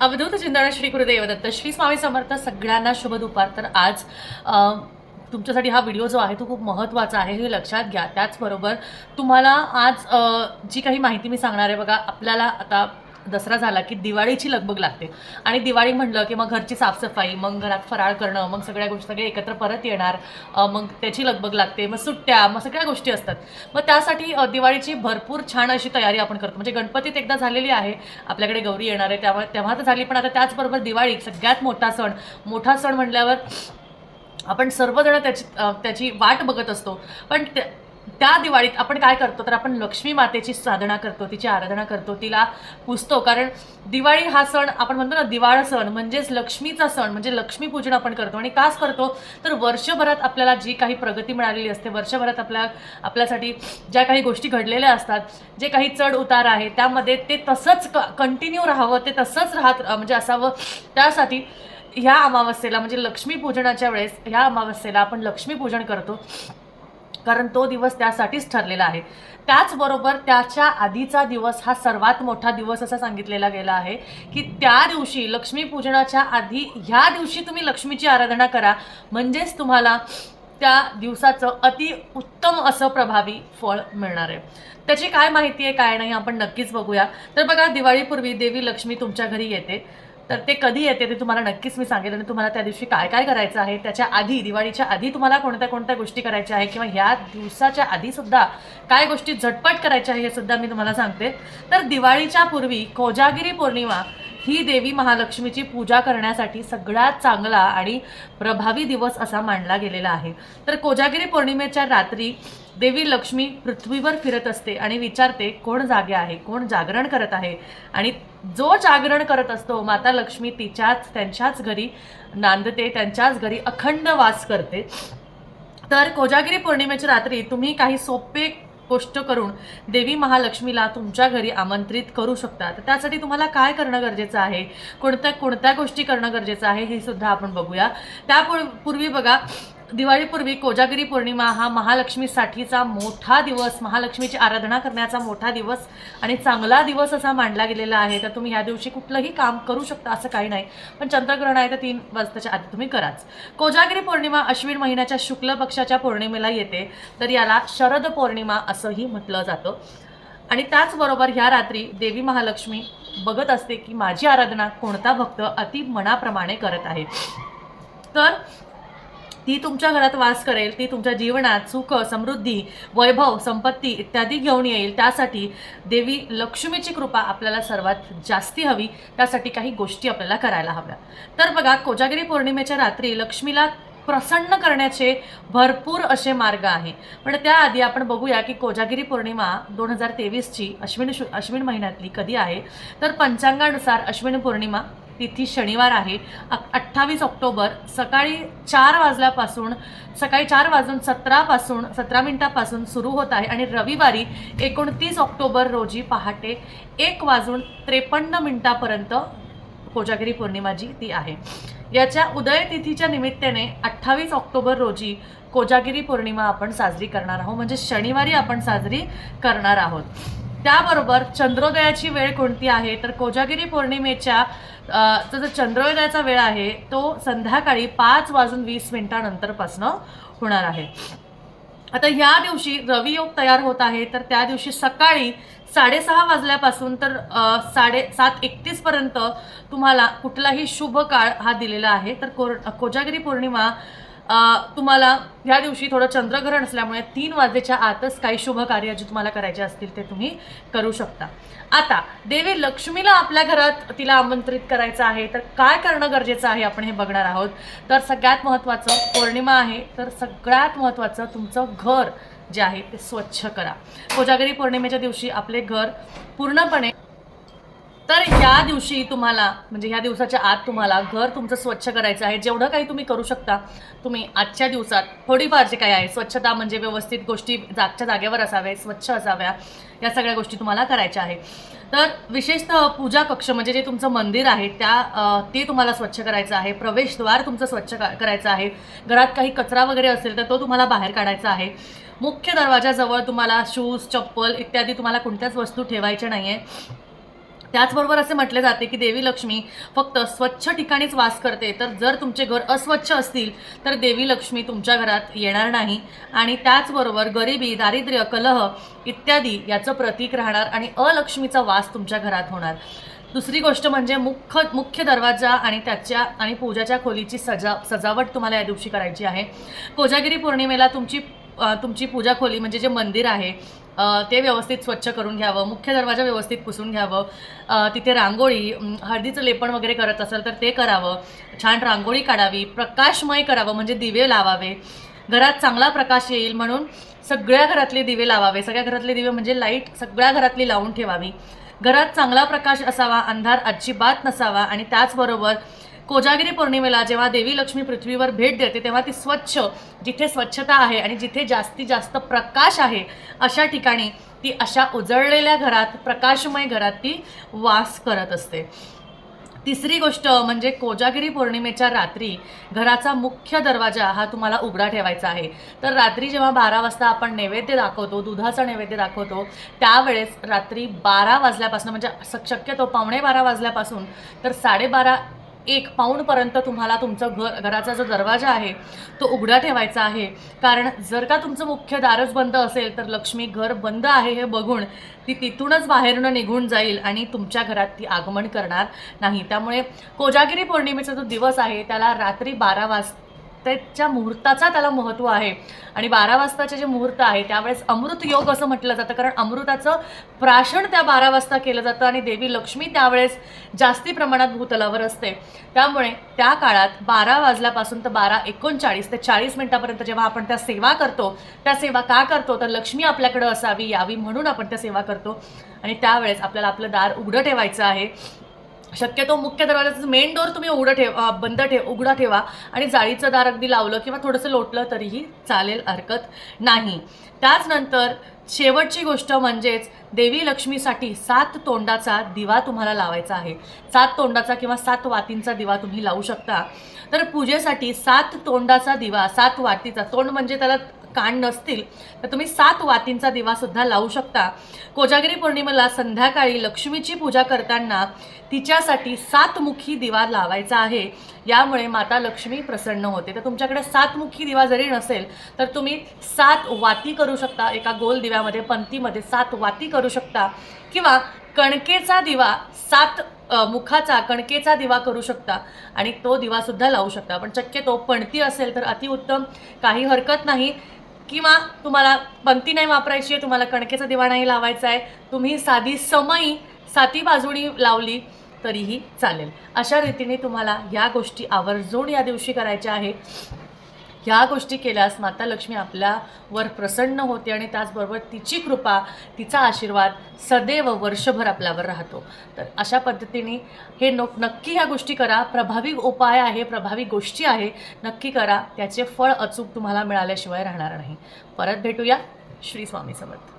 अवधूत चिंतन श्री गुरुदेव दत्त श्री स्वामी समर्थ. सगळ्यांना शुभ दुपार. तर आज तुमच्यासाठी हा व्हिडिओ जो आहे तो खूप महत्त्वाचा आहे हे लक्षात घ्या. त्याचबरोबर तुम्हाला आज जी काही माहिती मी सांगणार आहे बघा, आपल्याला आता दसरा झाला की दिवाळीची लगबग लागते आणि दिवाळी म्हणलं की मग घरची साफसफाई, मग घरात फराळ करणं, मग सगळ्या गोष्टी सगळे एकत्र परत येणार, मग त्याची लगबग लागते, मग सुट्ट्या, मग सगळ्या गोष्टी असतात. मग त्यासाठी दिवाळीची भरपूर छान अशी तयारी आपण करतो. म्हणजे गणपतीत एकदा झालेली आहे, आपल्याकडे गौरी येणार आहे त्यामुळे तेव्हा तर झाली, पण आता त्याचबरोबर दिवाळी सगळ्यात मोठा सण म्हटल्यावर आपण सर्वजण त्याची वाट बघत असतो. पण त्या दिवाळीत आपण काय करतो तर आपण लक्ष्मी मातेची साधना करतो, तिची आराधना करतो, तिला पुजतो. कारण दिवाळी हा सण आपण म्हणतो ना, दिवाळ सण म्हणजेच लक्ष्मीचा सण, म्हणजे लक्ष्मीपूजन आपण करतो. आणि काच करतो तर वर्षभरात आपल्याला जी काही प्रगती मिळालेली असते, वर्षभरात आपल्यासाठी ज्या काही गोष्टी घडलेल्या असतात, जे काही चढ उतार आहे त्यामध्ये ते तसंच कंटिन्यू राहावं, ते तसंच म्हणजे असावं. त्यासाठी ह्या अमावस्येला म्हणजे लक्ष्मीपूजनाच्या वेळेस ह्या अमावस्येला आपण लक्ष्मीपूजन करतो, कारण तो दिवस त्यासाठीच ठरलेला आहे. त्याचबरोबर त्याच्या आधीचा दिवस हा सर्वात मोठा दिवस असा सांगितलेला गेला आहे की त्या दिवशी लक्ष्मीपूजनाच्या आधी ह्या दिवशी तुम्ही लक्ष्मीची आराधना करा, म्हणजेच तुम्हाला त्या दिवसाचं अति उत्तम असं प्रभावी फळ मिळणार आहे. त्याची काय माहिती आहे काय नाही आपण नक्कीच बघूया. तर बघा, दिवाळीपूर्वी देवी लक्ष्मी तुमच्या घरी येते. तर ते कधी येते ते तुम्हाला नक्कीच मी सांगेल, आणि तुम्हाला त्या दिवशी काय काय करायचं आहे, त्याच्या आधी दिवाळीच्या आधी तुम्हाला कोणत्या कोणत्या गोष्टी करायच्या आहे, किंवा ह्या दिवसाच्या आधी सुद्धा काय गोष्टी झटपट करायच्या आहे हे सुद्धा मी तुम्हाला सांगते. तर दिवाळीच्या पूर्वी कोजागिरी पौर्णिमा ही देवी महालक्ष्मीची पूजा करण्यासाठी सगळ्यात चांगला आणि प्रभावी दिवस असा मानला गेलेला आहे. तर कोजागिरी पौर्णिमेच्या रात्री देवी लक्ष्मी पृथ्वीवर फिरत असते आणि विचारते कोण जागे आहे, कोण जागरण करत आहे. आणि जो जागरण करत असतो माता लक्ष्मी त्यांच्याच घरी नांदते, त्यांच्याच घरी अखंड वास करते. तर कोजागिरी पौर्णिमेच्या रात्री तुम्ही काही सोपे गोष्ट करून देवी महालक्ष्मीला तुमच्या घरी आमंत्रित करू शकता. तर त्यासाठी तुम्हाला काय करणं गरजेचं आहे, कोणत्या गोष्टी करणं गरजेचं आहे हे सुद्धा आपण बघूया. त्यापूर्वी बघा, दिवाळीपूर्वी कोजागिरी पौर्णिमा हा महालक्ष्मीसाठीचा मोठा दिवस, महालक्ष्मीची आराधना करण्याचा मोठा दिवस आणि चांगला दिवस असा मानला गेलेला आहे. तर तुम्ही ह्या दिवशी कुठलंही काम करू शकता असं काही नाही, पण चंद्रग्रहण आहे तर 3 वाजताच्या आधी तुम्ही कराच. कोजागिरी पौर्णिमा अश्विन महिन्याच्या शुक्ल पक्षाच्या पौर्णिमेला येते, तर याला शरद पौर्णिमा असंही म्हटलं जातं. आणि त्याचबरोबर ह्या रात्री देवी महालक्ष्मी बघत असते की माझी आराधना कोणता भक्त अति मनाप्रमाणे करत आहे. तर ती तुमच्या घरात वास करेल, ती तुमच्या जीवनात सुख, समृद्धी, वैभव, संपत्ती इत्यादी घेऊन येईल. त्यासाठी देवी लक्ष्मीची कृपा आपल्याला सर्वात जास्ती हवी. त्यासाठी काही गोष्टी आपल्याला करायला हव्या. तर बघा, कोजागिरी पौर्णिमेच्या रात्री लक्ष्मीला प्रसन्न करण्याचे भरपूर असे मार्ग आहे. पण त्याआधी आपण बघूया की कोजागिरी पौर्णिमा 2023ची अश्विन महिन्यातली कधी आहे. तर पंचांगानुसार अश्विन पौर्णिमा तिथी शनिवार आहे. 28 ऑक्टोबर सकाळी 4 वाजल्यापासून, सकाळी 4 वाजून 17 मिनिटापासून सुरू होत आहे आणि रविवारी 29 ऑक्टोबर रोजी पहाटे 1 वाजून 53 मिनिटापर्यंत कोजागिरी पौर्णिमा जी ती आहे. याच्या उदय तिथीच्या निमित्ताने 28 ऑक्टोबर रोजी कोजागिरी पौर्णिमा आपण साजरी करणार आहोत, म्हणजे शनिवारी आपण साजरी करणार आहोत. त्याबरोबर चंद्रोदयाची वेळ कोणती आहे तर कोजागिरी पौर्णिमेच्या जो चंद्रोदयाचा वेळ आहे तो संध्याकाळी 5 वाजून 20 मिनिटानंतरपासून होणार आहे. आता ह्या दिवशी रवियोग तयार होत आहे, तर त्या दिवशी सकाळी 6:30 वाजल्यापासून तर 7:31 पर्यंत तुम्हाला कुठलाही शुभ काळ हा दिलेला आहे. तर कोजागिरी पौर्णिमा तुम्हाला ह्या दिवशी थोडं चंद्रग्रहण असल्यामुळे 3 वाजेच्या आतच काही शुभ कार्य जे तुम्हाला करायचे असतील ते तुम्ही करू शकता. आता देवी लक्ष्मीला आपल्या घरात तिला आमंत्रित करायचं आहे, तर काय करणं गरजेचं आहे आपण हे बघणार आहोत. तर सगळ्यात महत्त्वाचं, पौर्णिमा आहे तर सगळ्यात महत्त्वाचं तुमचं घर जे आहे ते स्वच्छ करा. कोजागिरी पौर्णिमेच्या दिवशी आपले घर पूर्णपणे, तर या दिवशी तुम्हाला म्हणजे ह्या दिवसाच्या आत तुम्हाला घर तुमचं स्वच्छ करायचं आहे. जेवढं काही तुम्ही करू शकता तुम्ही आजच्या दिवसात थोडीफार जे काही आहे स्वच्छता, म्हणजे व्यवस्थित गोष्टी जागच्या जागेवर असाव्या, स्वच्छ असाव्या, या सगळ्या गोष्टी तुम्हाला करायच्या आहे. तर विशेषतः पूजा कक्ष म्हणजे जे तुमचं मंदिर आहे ते तुम्हाला स्वच्छ करायचं आहे. प्रवेशद्वार तुमचं स्वच्छ करायचं आहे. घरात काही कचरा वगैरे असेल तर तो तुम्हाला बाहेर काढायचा आहे. मुख्य दरवाजाजवळ तुम्हाला शूज, चप्पल इत्यादी तुम्हाला कोणत्याच वस्तू ठेवायच्या नाही आहे. त्याचबरोबर असे म्हटले जाते की देवी लक्ष्मी फक्त स्वच्छ ठिकाणीच वास करते, तर जर तुमचे घर अस्वच्छ असतील तर देवी लक्ष्मी तुमच्या घरात येणार नाही. आणि त्याचबरोबर गरिबी, दारिद्र्य, कलह इत्यादी याचं प्रतीक राहणार आणि अलक्ष्मीचा वास तुमच्या घरात होणार. दुसरी गोष्ट म्हणजे मुख्य दरवाजा आणि त्याच्या पूजाच्या खोलीची सजावट तुम्हाला या दिवशी करायची आहे. कोजागिरी पौर्णिमेला तुमची पूजा खोली म्हणजे जे मंदिर आहे ते व्यवस्थित स्वच्छ करून घ्यावं, मुख्य दरवाजा व्यवस्थित पुसून घ्यावं, तिथे रांगोळी, हळदीचं लेपन वगैरे करत असेल तर ते करावं, छान रांगोळी काढावी, प्रकाशमय करावं म्हणजे दिवे लावावे, घरात चांगला प्रकाश येईल म्हणून सगळ्या घरातले दिवे लावावे. सगळ्या घरातले दिवे म्हणजे लाईट सगळ्या घरातली लावून ठेवावी. घरात चांगला प्रकाश असावा, अंधार अजिबात नसावा. आणि त्याचबरोबर कोजागिरी पौर्णिमेला जेव्हा देवी लक्ष्मी पृथ्वीवर भेट देते तेव्हा ती स्वच्छ, जिथे स्वच्छता आहे आणि जिथे जास्तीत जास्त प्रकाश आहे अशा ठिकाणी ती अशा उजळलेल्या घरात, प्रकाशमय घरात ती वास करत असते. तिसरी गोष्ट म्हणजे कोजागिरी पौर्णिमेच्या रात्री घराचा मुख्य दरवाजा हा तुम्हाला उघडा ठेवायचा आहे. तर रात्री जेव्हा 12 वाजता आपण नैवेद्य दाखवतो, दुधाचा नैवेद्य दाखवतो, त्यावेळेस रात्री 12 वाजल्यापासून म्हणजे शक्यतो 11:45 वाजल्यापासून तर 12:30-1 पाऊणपर्यंत तुम्हाला तुमचं घराचा जो दरवाजा आहे तो उघडा ठेवायचा आहे. कारण जर का तुमचं मुख्य दारच बंद असेल तर लक्ष्मी घर बंद आहे हे बघून ती तिथूनच बाहेरून निघून जाईल आणि तुमच्या घरात ती आगमन करणार नाही. त्यामुळे कोजागिरी पौर्णिमेचा जो दिवस आहे त्याला रात्री 12 वाजताच्या मुहूर्ताचा त्याला महत्त्व आहे. आणि 12 वाजताचे जे मुहूर्त आहे त्यावेळेस अमृत योग असं म्हटलं जातं, कारण अमृताचं प्राशन त्या 12 वाजता केलं जातं आणि देवी लक्ष्मी त्यावेळेस जास्ती प्रमाणात भूतलावर असते. त्यामुळे त्या काळात 12 वाजल्यापासून तर 12:39 ते 40 मिनिटापर्यंत जेव्हा आपण त्या सेवा करतो, त्या सेवा का करतो तर लक्ष्मी आपल्याकडे असावी, यावी म्हणून आपण त्या सेवा करतो. आणि त्यावेळेस आपल्याला आपलं दार उघडं ठेवायचं आहे. शक्यतो मुख्य दरवाजाचं मेन डोअर तुम्ही उघडा ठेवा आणि जाळीचं दार अगदी लावलं किंवा थोडंसं लोटलं तरीही चालेल, हरकत नाही. त्याचनंतर शेवटची गोष्ट म्हणजेच देवी लक्ष्मीसाठी 7 तोंडाचा दिवा तुम्हाला लावायचा आहे. 7 तोंडाचा किंवा 7 वातींचा दिवा तुम्ही लावू शकता. तर पूजेसाठी 7 तोंडाचा दिवा, 7 वातीचा, तोंड म्हणजे त्याला कान नसतील तर तुम्ही 7 वातींचा दिवासुद्धा लावू शकता. कोजागिरी पौर्णिमेला संध्याकाळी लक्ष्मीची पूजा करताना तिच्यासाठी 7 मुखी दिवा लावायचा आहे. यामुळे माता लक्ष्मी प्रसन्न होते. तर तुमच्याकडे 7 मुखी दिवा जरी नसेल तर तुम्ही 7 वाती करू शकता. एका गोल दिव्यामध्ये पंक्तीमध्ये 7 वाती करू शकता किंवा कणकेचा दिवा 7 मुखाचा कणकेचा दिवा करू शकता आणि तो दिवासुद्धा लावू शकता. पण शक्यतो पणती असेल तर अतिउत्तम, काही हरकत नाही. किंवा तुम्हाला पंक्ती नाही वापरायची आहे, तुम्हाला कणकेचा दिवा नाही लावायचा आहे, तुम्ही साधी समई 7 बाजूनी लावली तरीही चालेल. अशा रीतीने तुम्हाला या गोष्टी आवर्जून या दिवशी करायच्या आहे. ह्या गोष्टी केल्यास माता लक्ष्मी आपल्यावर प्रसन्न होते आणि त्याचबरोबर तिची कृपा, तिचा आशीर्वाद सदैव वर्षभर आपल्यावर राहतो. तर अशा पद्धतीने हे नक्की ह्या गोष्टी करा. प्रभावी उपाय आहे, प्रभावी गोष्टी आहे, नक्की करा. त्याचे फळ अचूक तुम्हाला मिळाल्याशिवाय राहणार नाही. परत भेटूया. श्री स्वामी समर्थ.